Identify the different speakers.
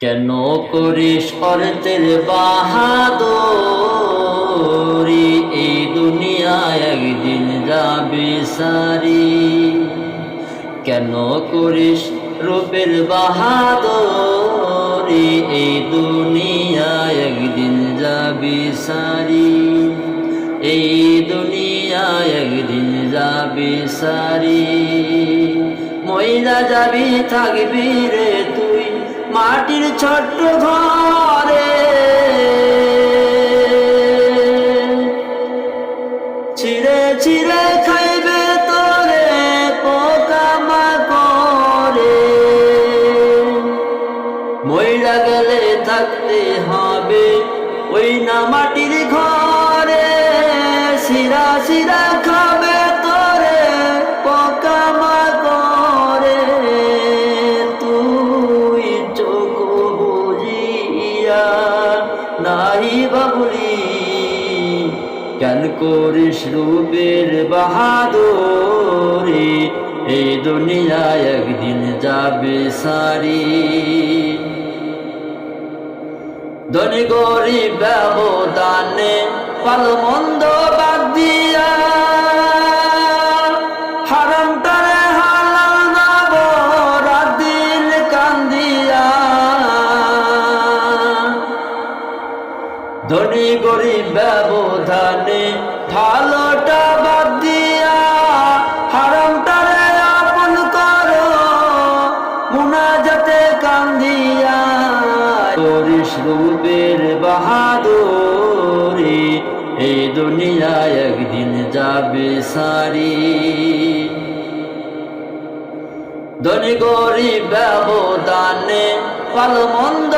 Speaker 1: কেন করিস অর্থের বাহাদুরি, এই দুনিয়ায় একদিন যাবে সারি। কেন করিস রূপের বাহাদুরি, এই দুনিয়ায় একদিন যাবে সারি। এই দুনিয়ায় একদিন যাবে সারি। মইরা যাবি থাকবি রে তুই মাটির ছোট্ট ঘরে, ছিঁড়ে ছিঁড়ে খাইবে তোরে পোকামাকড়ে। মইরা গেলে থাকতে হবে ওই না মাটির ঘরে, শিরা শিরা খাবে তোরে পোকামাকড়ে। তুই চোখ বুঝিয়া নাই বাবুরি, কেন করিস রূপের বাহাদুরি, এই দুনিয়ায় একদিন যাবে সারি। ধনী গরিব ব্যবধানে ভালো মন্দ বাদ দিয়া, হারামটারে হালাল নাব রাত দিন কান্দিয়া। ধনী গরিব ব্যবধানে ভালোটা বাদ দিয়া, হারামটারে আপন করো মুনাজাতে কান্দিয়া। করিস রূপের বাহাদুরি, এই দুনিয়ায় একদিন যাবে সারি। ধনী গরিব ব্যবধানে ভালো মন্দ